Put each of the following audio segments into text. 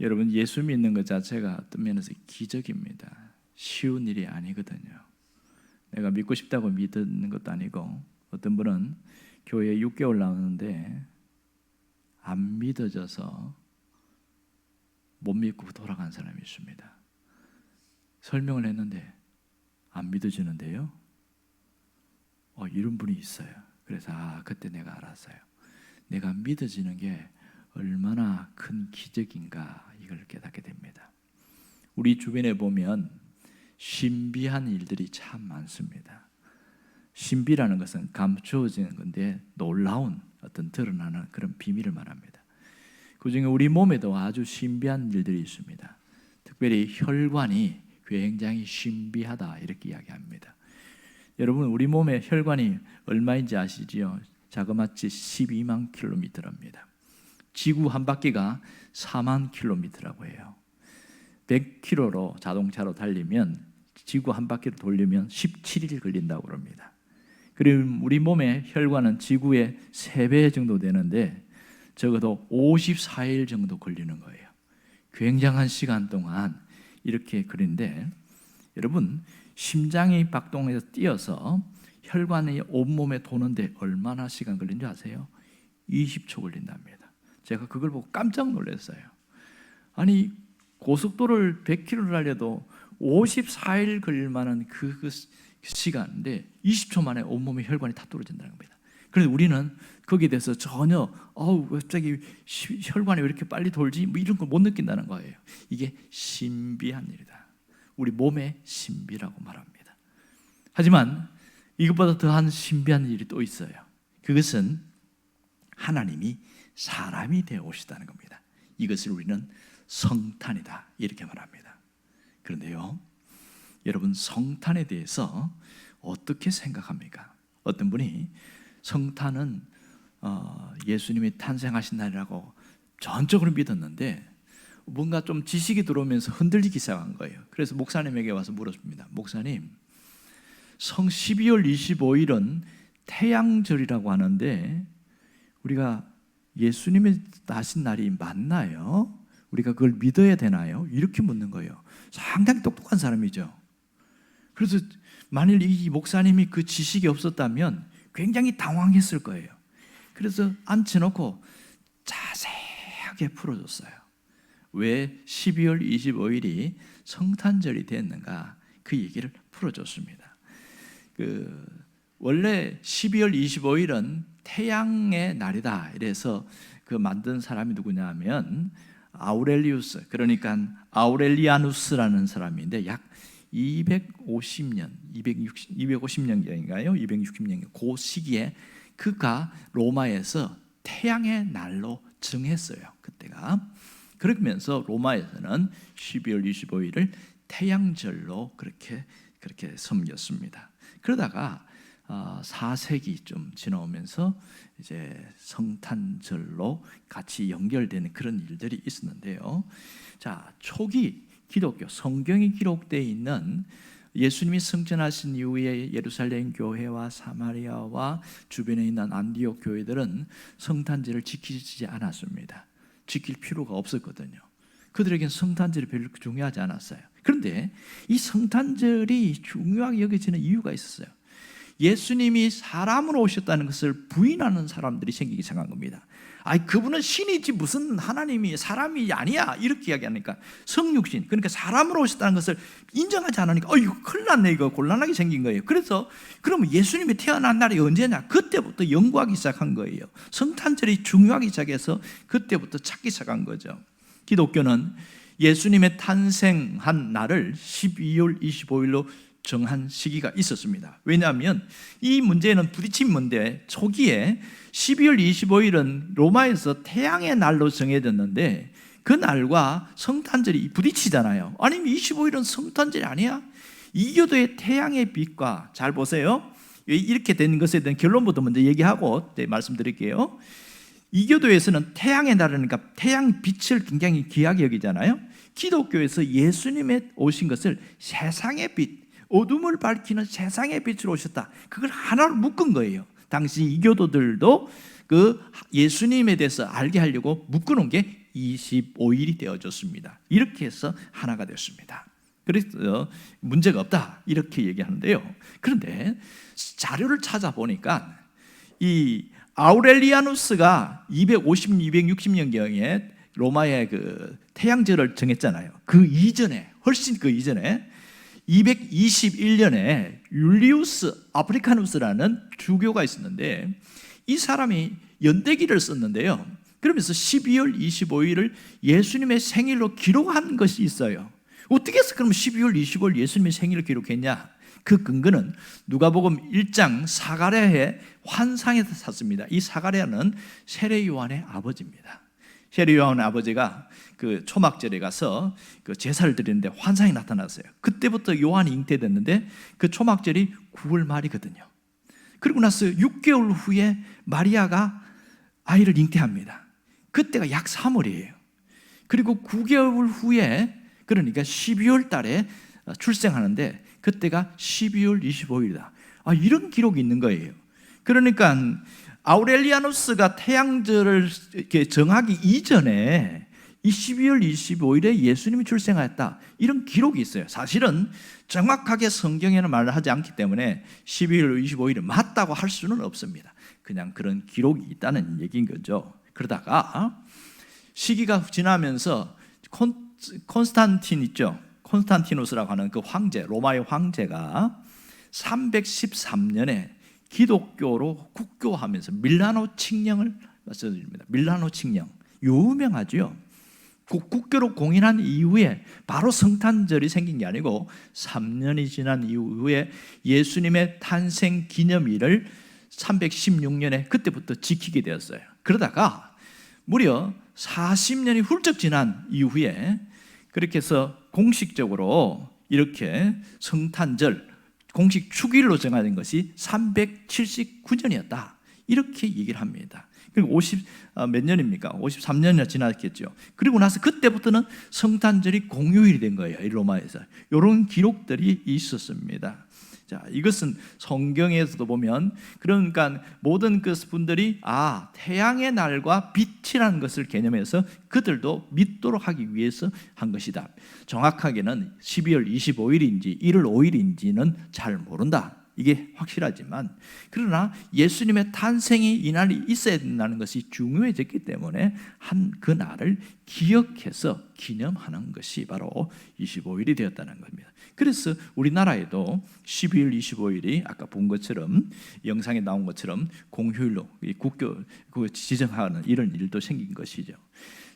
여러분, 예수 믿는 것 자체가 어떤 면에서 기적입니다. 쉬운 일이 아니거든요. 내가 믿고 싶다고 믿는 것도 아니고, 어떤 분은 교회에 6개월 나오는데 안 믿어져서 못 믿고 돌아간 사람이 있습니다. 설명을 했는데 안 믿어지는데요. 이런 분이 있어요. 그래서 그때 내가 알았어요. 내가 믿어지는 게 얼마나 큰 기적인가, 이걸 깨닫게 됩니다. 우리 주변에 보면 신비한 일들이 참 많습니다. 신비라는 것은 감추어지는 건데 놀라운 어떤 드러나는 그런 비밀을 말합니다. 그중에 우리 몸에도 아주 신비한 일들이 있습니다. 특별히 혈관이 굉장히 신비하다, 이렇게 이야기합니다. 여러분, 우리 몸의 혈관이 얼마인지 아시지요? 자그마치 12만 킬로미터랍니다. 지구 한 바퀴가 4만 킬로미터라고 해요. 100km로 자동차로 달리면 지구 한 바퀴를 돌리면 17일 걸린다고 그럽니다. 그리고 우리 몸의 혈관은 지구의 3배 정도 되는데 적어도 54일 정도 걸리는 거예요. 굉장한 시간 동안 이렇게 그런데, 여러분, 심장이 박동해서 뛰어서 혈관이 온몸에 도는데 얼마나 시간 걸린지 아세요? 20초 걸린답니다. 제가 그걸 보고 깜짝 놀랐어요. 아니, 고속도로를 100km를 달려도 54일 걸릴 만한 그 시간인데 20초 만에 온몸에 혈관이 다 떨어진다는 겁니다. 그래서 우리는 거기에 대해서 전혀 갑자기 혈관이 왜 이렇게 빨리 돌지, 뭐 이런 걸 못 느낀다는 거예요. 이게 신비한 일이다. 우리 몸의 신비라고 말합니다. 하지만 이것보다 더한 신비한 일이 또 있어요. 그것은 하나님이 사람이 되어 오시다는 겁니다. 이것을 우리는 성탄이다, 이렇게 말합니다. 그런데요, 여러분, 성탄에 대해서 어떻게 생각합니까? 어떤 분이 성탄은 예수님이 탄생하신 날이라고 전적으로 믿었는데 뭔가 좀 지식이 들어오면서 흔들리기 시작한 거예요. 그래서 목사님에게 와서 물었습니다. 목사님, 12월 25일은 태양절이라고 하는데 우리가 예수님이 나신 날이 맞나요? 우리가 그걸 믿어야 되나요? 이렇게 묻는 거예요. 상당히 똑똑한 사람이죠. 그래서 만일 이 목사님이 그 지식이 없었다면 굉장히 당황했을 거예요. 그래서 앉혀놓고 자세하게 풀어줬어요. 왜 12월 25일이 성탄절이 됐는가, 그 얘기를 풀어줬습니다. 원래 12월 25일은 태양의 날이다, 이래서 그 만든 사람이 누구냐면 아우렐리우스, 그러니까 아우렐리아누스라는 사람인데 약 250년, 250년경인가요? 260년, 그 시기에 그가 로마에서 태양의 날로 정했어요. 그때가. 그러면서 로마에서는 12월 25일을 태양절로 그렇게 섬겼습니다. 그러다가 4세기 좀 지나오면서 이제 성탄절로 같이 연결되는 그런 일들이 있었는데요. 자, 초기 기독교 성경이 기록되어 있는 예수님이 승천하신 이후에 예루살렘 교회와 사마리아와 주변에 있는 안디옥 교회들은 성탄절을 지키지 않았습니다. 지킬 필요가 없었거든요. 그들에겐 성탄절이 별로 중요하지 않았어요. 그런데 이 성탄절이 중요하게 여겨지는 이유가 있었어요. 예수님이 사람으로 오셨다는 것을 부인하는 사람들이 생기기 시작한 겁니다. 그분은 신이지 무슨 하나님이 사람이 아니야, 이렇게 이야기하니까 성육신, 그러니까 사람으로 오셨다는 것을 인정하지 않으니까 이거 큰일 났네, 이거 곤란하게 생긴 거예요. 그래서 그러면 예수님이 태어난 날이 언제냐? 그때부터 연구하기 시작한 거예요. 성탄절이 중요하기 시작해서 그때부터 찾기 시작한 거죠. 기독교는 예수님의 탄생한 날을 12월 25일로 정한 시기가 있었습니다. 왜냐하면 이 문제는 부딪힌 문제, 초기에 12월 25일은 로마에서 태양의 날로 정해졌는데 그 날과 성탄절이 부딪히잖아요. 아니면 25일은 성탄절이 아니야? 이교도의 태양의 빛과, 잘 보세요, 이렇게 된 것에 대한 결론부터 먼저 얘기하고 말씀드릴게요. 이교도에서는 태양의 날이니까 태양 빛을 굉장히 귀하게 여기잖아요. 기독교에서 예수님의 오신 것을 세상의 빛, 어둠을 밝히는 세상의 빛으로 오셨다, 그걸 하나로 묶은 거예요. 당시 이교도들도 그 예수님에 대해서 알게 하려고 묶어놓은 게 225일이 되어졌습니다. 이렇게 해서 하나가 됐습니다. 그래서 문제가 없다 이렇게 얘기하는데요. 그런데 자료를 찾아보니까 이 아우렐리아누스가 250, 260년경에 로마의 그 태양절을 정했잖아요. 그 이전에, 훨씬 그 이전에 221년에 율리우스 아프리카누스라는 주교가 있었는데 이 사람이 연대기를 썼는데요. 그러면서 12월 25일을 예수님의 생일로 기록한 것이 있어요. 어떻게 해서 그럼 12월 25일 예수님의 생일을 기록했냐? 그 근거는 누가복음 1장 사가랴의 환상에서 샀습니다. 이 사가랴는 세례 요한의 아버지입니다. 세례 요한의 아버지가 그 초막절에 가서 그 제사를 드리는데 환상이 나타났어요. 그때부터 요한이 잉태됐는데 그 초막절이 9월 말이거든요. 그리고 나서 6개월 후에 마리아가 아이를 잉태합니다. 그때가 약 3월이에요. 그리고 9개월 후에 그러니까 12월 달에 출생하는데 그때가 12월 25일이다. 이런 기록이 있는 거예요. 그러니까 아우렐리아누스가 태양절을 이렇게 정하기 이전에 이 12월 25일에 예수님이 출생하였다. 이런 기록이 있어요. 사실은 정확하게 성경에는 말을 하지 않기 때문에 12월 25일이 맞다고 할 수는 없습니다. 그냥 그런 기록이 있다는 얘기인 거죠. 그러다가 시기가 지나면서 콘스탄틴 있죠. 콘스탄티누스라고 하는 그 황제, 로마의 황제가 313년에 기독교로 국교하면서 밀라노 칙령을 써줍니다. 밀라노 칙령 유명하죠. 국교로 공인한 이후에 바로 성탄절이 생긴 게 아니고 3년이 지난 이후에 예수님의 탄생 기념일을 316년에 그때부터 지키게 되었어요. 그러다가 무려 40년이 훌쩍 지난 이후에 그렇게 해서 공식적으로 이렇게 성탄절 공식 축일로 정해진 것이 379년이었다. 이렇게 얘기를 합니다. 그리고 50 몇 년입니까? 53년이나 지났겠죠. 그리고 나서 그때부터는 성탄절이 공휴일이 된 거예요. 이 로마에서. 이런 기록들이 있었습니다. 자, 이것은 성경에서도 보면 그러니까 모든 그 분들이 태양의 날과 빛이라는 것을 개념해서 그들도 믿도록 하기 위해서 한 것이다. 정확하게는 12월 25일인지 1월 5일인지는 잘 모른다. 이게 확실하지만 그러나 예수님의 탄생이 이날이 있어야 된다는 것이 중요해졌기 때문에 한 그 날을 기억해서 기념하는 것이 바로 25일이 되었다는 겁니다. 그래서 우리나라에도 12월 25일이 아까 본 것처럼 영상에 나온 것처럼 공휴일로 국교 지정하는 이런 일도 생긴 것이죠.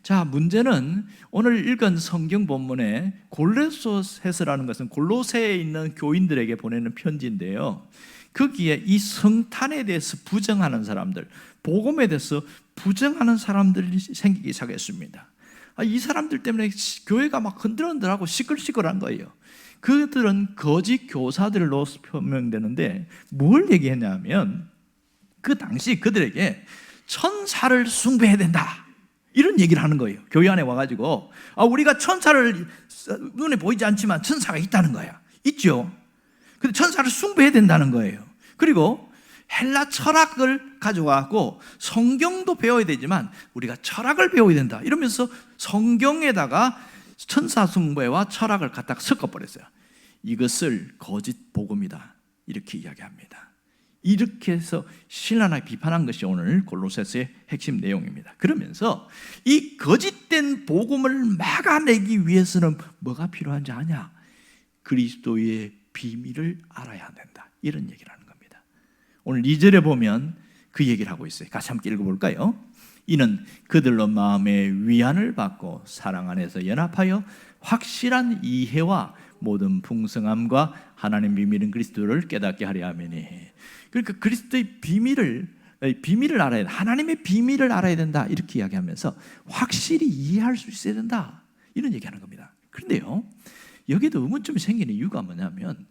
자, 문제는 오늘 읽은 성경 본문에 골로새서라는 것은 골로새에 있는 교인들에게 보내는 편지인데요. 거기에 이 성탄에 대해서 부정하는 사람들, 복음에 대해서 부정하는 사람들이 생기기 시작했습니다. 이 사람들 때문에 교회가 막 흔들흔들하고 시끌시끌한 거예요. 그들은 거짓 교사들로 표명되는데 뭘 얘기했냐면 그 당시 그들에게 천사를 숭배해야 된다. 이런 얘기를 하는 거예요. 교회 안에 와가지고 우리가 천사를 눈에 보이지 않지만 천사가 있다는 거야. 있죠. 근데 천사를 숭배해야 된다는 거예요. 그리고 헬라 철학을 가져가고 성경도 배워야 되지만 우리가 철학을 배워야 된다. 이러면서 성경에다가 천사 숭배와 철학을 갖다가 섞어버렸어요. 이것을 거짓 복음이다. 이렇게 이야기합니다. 이렇게 해서 신랄하게 비판한 것이 오늘 골로새서의 핵심 내용입니다. 그러면서 이 거짓된 복음을 막아내기 위해서는 뭐가 필요한지 아냐? 그리스도의 비밀을 알아야 된다. 이런 얘기를 하는 겁니다. 오늘 2절에 보면 그 얘기를 하고 있어요. 같이 함께 읽어볼까요? 이는 그들로 마음의 위안을 받고 사랑 안에서 연합하여 확실한 이해와 모든 풍성함과 하나님 비밀인 그리스도를 깨닫게 하려 함이니. 그러니까 그리스도의 비밀을 알아야 된다. 하나님의 비밀을 알아야 된다. 이렇게 이야기하면서 확실히 이해할 수 있어야 된다. 이런 얘기하는 겁니다. 그런데요, 여기에도 의문점이 생기는 이유가 뭐냐면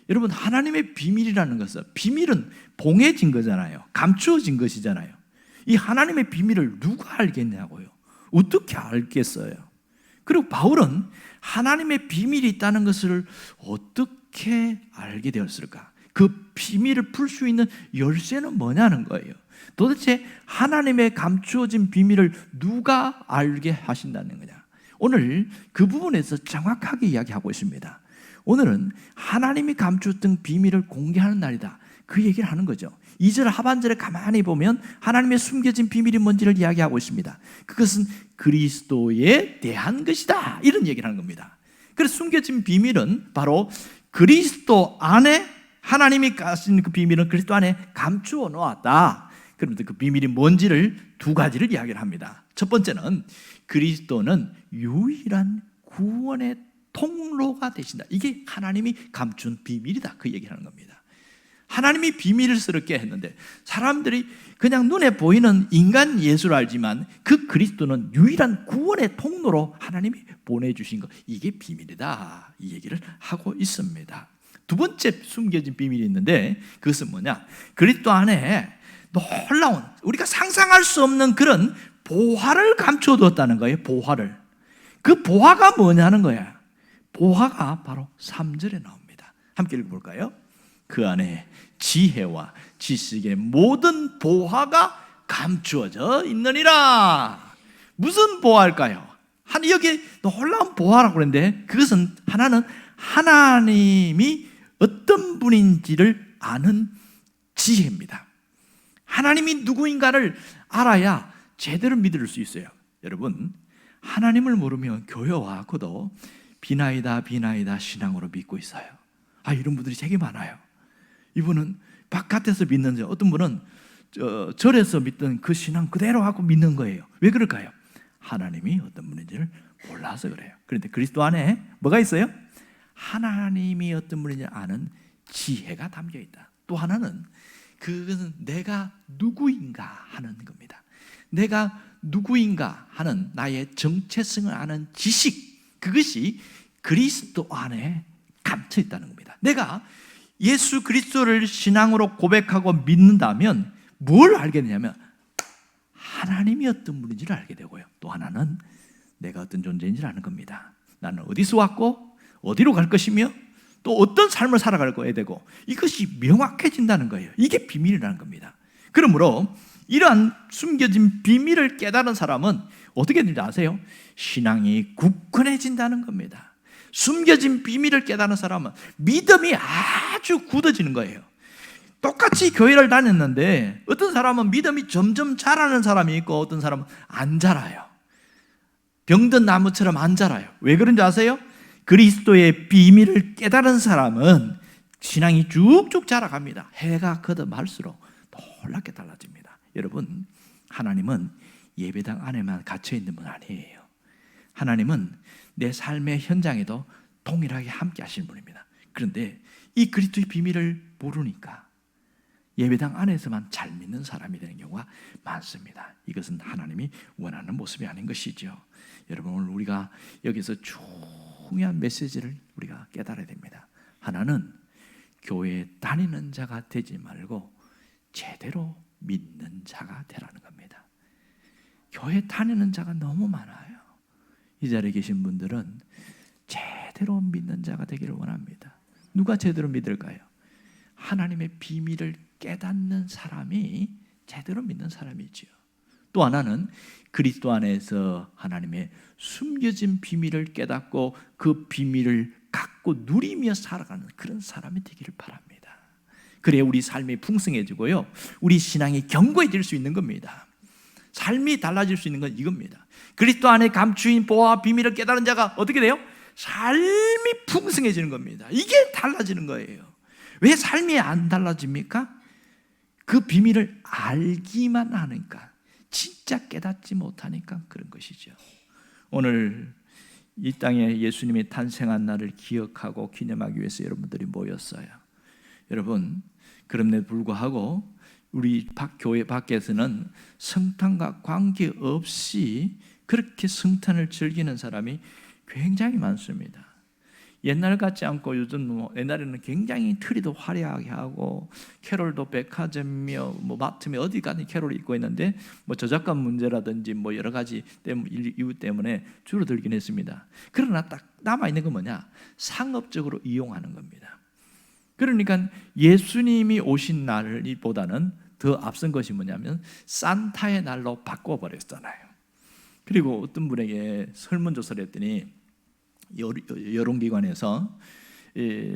여러분, 하나님의 비밀이라는 것은 비밀은 봉해진 거잖아요. 감추어진 것이잖아요. 이 하나님의 비밀을 누가 알겠냐고요. 어떻게 알겠어요? 그리고 바울은 하나님의 비밀이 있다는 것을 어떻게 알게 되었을까? 그 비밀을 풀 수 있는 열쇠는 뭐냐는 거예요. 도대체 하나님의 감추어진 비밀을 누가 알게 하신다는 거냐? 오늘 그 부분에서 정확하게 이야기하고 있습니다. 오늘은 하나님이 감추었던 비밀을 공개하는 날이다, 그 얘기를 하는 거죠. 2절 하반절에 가만히 보면 하나님의 숨겨진 비밀이 뭔지를 이야기하고 있습니다. 그것은 그리스도에 대한 것이다, 이런 얘기를 하는 겁니다. 그래서 숨겨진 비밀은 바로 그리스도 안에, 하나님이 가진 그 비밀은 그리스도 안에 감추어 놓았다. 그런데 그 비밀이 뭔지를 두 가지를 이야기를 합니다. 첫 번째는 그리스도는 유일한 구원의 통로가 되신다. 이게 하나님이 감춘 비밀이다, 그 얘기를 하는 겁니다. 하나님이 비밀스럽게 했는데 사람들이 그냥 눈에 보이는 인간 예수를 알지만 그 그리스도는 유일한 구원의 통로로 하나님이 보내주신 것, 이게 비밀이다, 이 얘기를 하고 있습니다. 두 번째 숨겨진 비밀이 있는데 그것은 뭐냐? 그리스도 안에 놀라운, 우리가 상상할 수 없는 그런 보화를 감춰두었다는 거예요. 보화를. 그 보화가 뭐냐는 거야. 보화가 바로 3절에 나옵니다. 함께 읽어볼까요? 그 안에 지혜와 지식의 모든 보화가 감추어져 있느니라. 무슨 보화일까요? 여기 놀라운 보화라고 그랬는데 그것은 하나는 하나님이 어떤 분인지를 아는 지혜입니다. 하나님이 누구인가를 알아야 제대로 믿을 수 있어요. 여러분, 하나님을 모르면 교회와고도 비나이다 신앙으로 믿고 있어요. 이런 분들이 되게 많아요. 이분은 바깥에서 믿는데 어떤 분은 절에서 믿던 그 신앙 그대로 하고 믿는 거예요. 왜 그럴까요? 하나님이 어떤 분인지를 몰라서 그래요. 그런데 그리스도 안에 뭐가 있어요? 하나님이 어떤 분인지 아는 지혜가 담겨 있다. 또 하나는 그것은 내가 누구인가 하는 겁니다. 내가 누구인가 하는 나의 정체성을 아는 지식, 그것이 그리스도 안에 감춰 있다는 겁니다. 내가 예수 그리스도를 신앙으로 고백하고 믿는다면 뭘 알게 되냐면 하나님이 어떤 분인지를 알게 되고요, 또 하나는 내가 어떤 존재인지를 아는 겁니다. 나는 어디서 왔고 어디로 갈 것이며 또 어떤 삶을 살아갈 거야 되고, 이것이 명확해진다는 거예요. 이게 비밀이라는 겁니다. 그러므로 이러한 숨겨진 비밀을 깨달은 사람은 어떻게 되는지 아세요? 신앙이 굳건해진다는 겁니다. 숨겨진 비밀을 깨달은 사람은 믿음이 아주 굳어지는 거예요. 똑같이 교회를 다녔는데 어떤 사람은 믿음이 점점 자라는 사람이 있고 어떤 사람은 안 자라요. 병든 나무처럼 안 자라요. 왜 그런지 아세요? 그리스도의 비밀을 깨달은 사람은 신앙이 쭉쭉 자라갑니다. 해가 거듭할수록 놀랍게 달라집니다. 여러분, 하나님은 예배당 안에만 갇혀 있는 분 아니에요. 하나님은 내 삶의 현장에도 동일하게 함께 하시는 분입니다. 그런데 이 그리스도의 비밀을 모르니까 예배당 안에서만 잘 믿는 사람이 되는 경우가 많습니다. 이것은 하나님이 원하는 모습이 아닌 것이죠. 여러분, 오늘 우리가 여기서 중요한 메시지를 우리가 깨달아야 됩니다. 하나는 교회에 다니는 자가 되지 말고 제대로 믿는 자가 되라는 겁니다. 교회 다니는 자가 너무 많아요. 이 자리에 계신 분들은 제대로 믿는 자가 되기를 원합니다. 누가 제대로 믿을까요? 하나님의 비밀을 깨닫는 사람이 제대로 믿는 사람이지요. 또 하나는 그리스도 안에서 하나님의 숨겨진 비밀을 깨닫고 그 비밀을 갖고 누리며 살아가는 그런 사람이 되기를 바랍니다. 그래야 우리 삶이 풍성해지고요, 우리 신앙이 견고해질 수 있는 겁니다. 삶이 달라질 수 있는 건 이겁니다. 그리스도 안에 감추인 보화 비밀을 깨달은 자가 어떻게 돼요? 삶이 풍성해지는 겁니다. 이게 달라지는 거예요. 왜 삶이 안 달라집니까? 그 비밀을 알기만 하니까, 진짜 깨닫지 못하니까 그런 것이죠. 오늘 이 땅에 예수님이 탄생한 날을 기억하고 기념하기 위해서 여러분들이 모였어요. 여러분, 그럼에도 불구하고 우리 교회 밖에서는 성탄과 관계없이 그렇게 성탄을 즐기는 사람이 굉장히 많습니다. 옛날 같지 않고 요즘 옛날에는 굉장히 트리도 화려하게 하고 캐롤도 백화점이며 마트며 어디 가든 캐롤을 입고 있는데 저작권 문제라든지 여러 가지 이유 때문에 줄어들긴 했습니다. 그러나 딱 남아있는 건 뭐냐? 상업적으로 이용하는 겁니다. 그러니까 예수님이 오신 날보다는 더 앞선 것이 뭐냐면 산타의 날로 바꿔버렸잖아요. 그리고 어떤 분에게 설문조사를 했더니 여론기관에서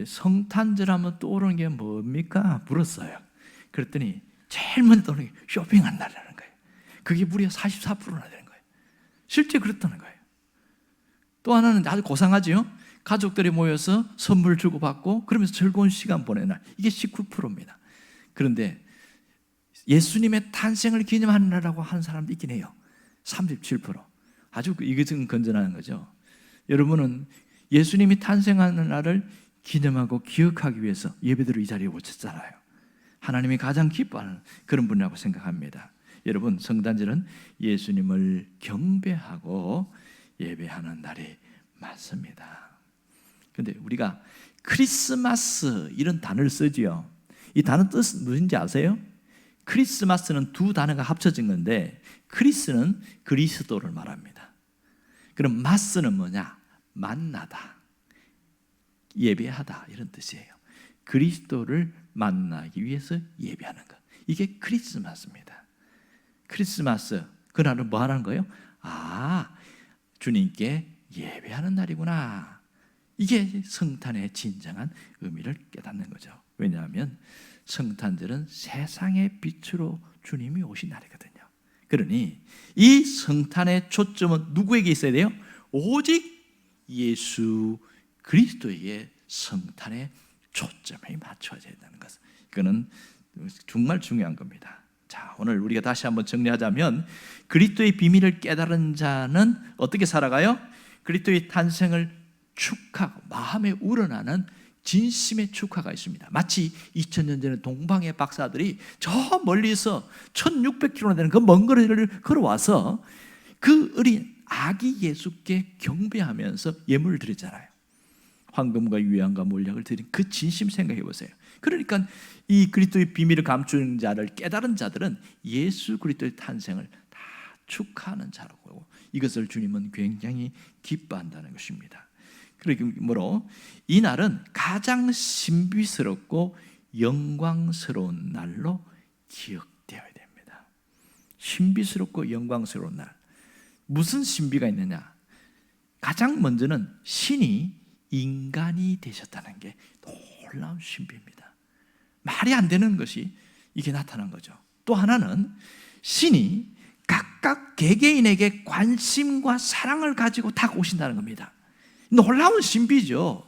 성탄절하면 떠오르는 게 뭡니까? 물었어요. 그랬더니 제일 먼저 떠오르는 게 쇼핑한 날이라는 거예요. 그게 무려 44%나 되는 거예요. 실제 그렇다는 거예요. 또 하나는 아주 고상하죠. 가족들이 모여서 선물 주고받고 그러면서 즐거운 시간 보내는 날, 이게 19%입니다. 그런데 예수님의 탄생을 기념하는 날이라고 하는 사람도 있긴 해요. 37%. 아주 이것은 건전한 거죠. 여러분은 예수님이 탄생하는 날을 기념하고 기억하기 위해서 예배드리러 이 자리에 오셨잖아요. 하나님이 가장 기뻐하는 그런 분이라고 생각합니다. 여러분, 성탄절은 예수님을 경배하고 예배하는 날이 맞습니다. 그런데 우리가 크리스마스 이런 단어를 쓰지요. 이 단어 뜻은 무엇인지 아세요? 크리스마스는 두 단어가 합쳐진 건데, 크리스는 그리스도를 말합니다. 그럼 마스는 뭐냐? 만나다, 예배하다, 이런 뜻이에요. 그리스도를 만나기 위해서 예배하는 것, 이게 크리스마스입니다. 크리스마스, 그날은 뭐 하는 거예요? 주님께 예배하는 날이구나. 이게 성탄의 진정한 의미를 깨닫는 거죠. 왜냐하면 성탄절은 세상의 빛으로 주님이 오신 날이거든요. 그러니 이 성탄의 초점은 누구에게 있어야 돼요? 오직 예수 그리스도에게 성탄의 초점이 맞춰져야 된다는 것. 이거는 정말 중요한 겁니다. 자, 오늘 우리가 다시 한번 정리하자면, 그리스도의 비밀을 깨달은 자는 어떻게 살아가요? 그리스도의 탄생을 축하하고 마음에 우러나는 진심의 축하가 있습니다. 마치 2000년 전에 동방의 박사들이 저 멀리서 1600km 되는 그 먼 거리를 걸어와서 그 어린 아기 예수께 경배하면서 예물을 드렸잖아요. 황금과 유향과 몰약을 드린 그 진심 생각해 보세요. 그러니까 이 그리스도의 비밀을 감추는 자를 깨달은 자들은 예수 그리스도의 탄생을 다 축하하는 자라고, 이것을 주님은 굉장히 기뻐한다는 것입니다. 그러므로 이 날은 가장 신비스럽고 영광스러운 날로 기억되어야 됩니다. 신비스럽고 영광스러운 날. 무슨 신비가 있느냐? 가장 먼저는 신이 인간이 되셨다는 게 놀라운 신비입니다. 말이 안 되는 것이 이게 나타난 거죠. 또 하나는 신이 각각 개개인에게 관심과 사랑을 가지고 다가오신다는 겁니다. 놀라운 신비죠.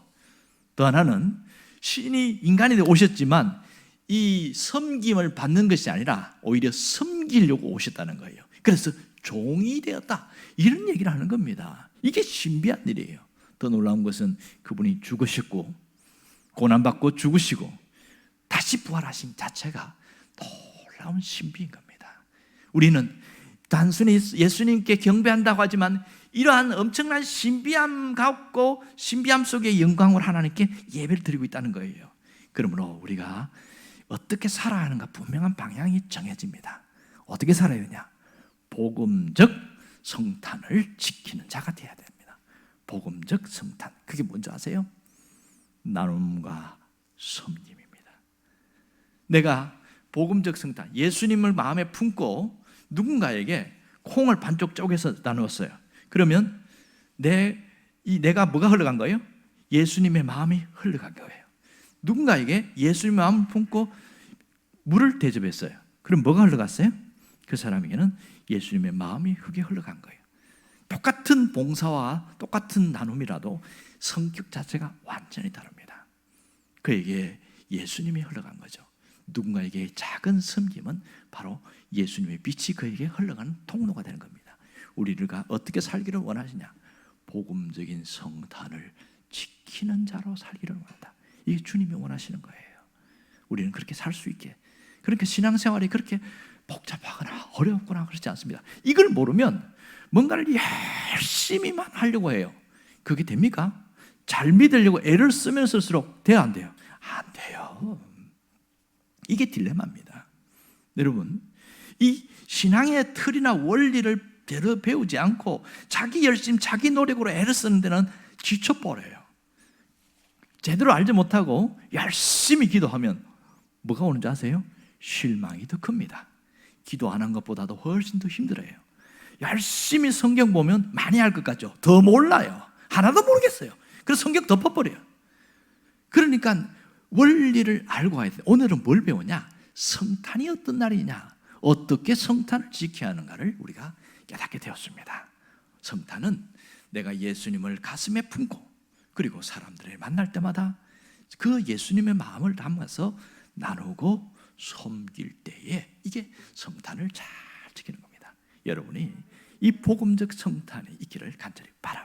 또 하나는 신이 인간이 오셨지만 이 섬김을 받는 것이 아니라 오히려 섬기려고 오셨다는 거예요. 그래서 종이 되었다, 이런 얘기를 하는 겁니다. 이게 신비한 일이에요. 더 놀라운 것은 그분이 죽으셨고 고난받고 죽으시고 다시 부활하신 자체가 놀라운 신비인 겁니다. 우리는 단순히 예수님께 경배한다고 하지만 이러한 엄청난 신비함 갖고 신비함 속에 영광을 하나님께 예배를 드리고 있다는 거예요. 그러므로 우리가 어떻게 살아야 하는가 분명한 방향이 정해집니다. 어떻게 살아야 되냐? 복음적 성탄을 지키는 자가 되어야 됩니다. 복음적 성탄, 그게 뭔지 아세요? 나눔과 섬김입니다. 내가 복음적 성탄, 예수님을 마음에 품고 누군가에게 콩을 반쪽 쪼개서 나누었어요. 그러면 내가 뭐가 흘러간 거예요? 예수님의 마음이 흘러간 거예요. 누군가에게 예수님의 마음을 품고 물을 대접했어요. 그럼 뭐가 흘러갔어요? 그 사람에게는 예수님의 마음이 흙에 흘러간 거예요. 똑같은 봉사와 똑같은 나눔이라도 성격 자체가 완전히 다릅니다. 그에게 예수님이 흘러간 거죠. 누군가에게 작은 섬김은 바로 예수님의 빛이 그에게 흘러가는 통로가 되는 겁니다. 우리가 어떻게 살기를 원하시냐? 복음적인 성탄을 지키는 자로 살기를 원한다. 이게 주님이 원하시는 거예요. 우리는 그렇게 살 수 있게. 그러니까 신앙생활이 그렇게 복잡하거나 어렵거나 그렇지 않습니다. 이걸 모르면 뭔가를 열심히만 하려고 해요. 그게 됩니까? 잘 믿으려고 애를 쓰면 쓸수록 돼요, 안 돼요? 안 돼요. 이게 딜레마입니다. 여러분, 이 신앙의 틀이나 원리를 제대로 배우지 않고 자기 열심, 자기 노력으로 애를 쓰는 데는 지쳐버려요. 제대로 알지 못하고 열심히 기도하면 뭐가 오는지 아세요? 실망이 더 큽니다. 기도 안 한 것보다도 훨씬 더 힘들어요. 열심히 성경 보면 많이 알 것 같죠? 더 몰라요. 하나도 모르겠어요. 그래서 성경 덮어버려요. 그러니까 원리를 알고 가야 돼요. 오늘은 뭘 배우냐? 성탄이 어떤 날이냐, 어떻게 성탄을 지켜야 하는가를 우리가 깨닫게 되었습니다. 성탄은 내가 예수님을 가슴에 품고 그리고 사람들을 만날 때마다 그 예수님의 마음을 담아서 나누고 섬길 때에 이게 성탄을 잘 지키는 겁니다. 여러분이 이 복음적 성탄이 있기를 간절히 바랍니다.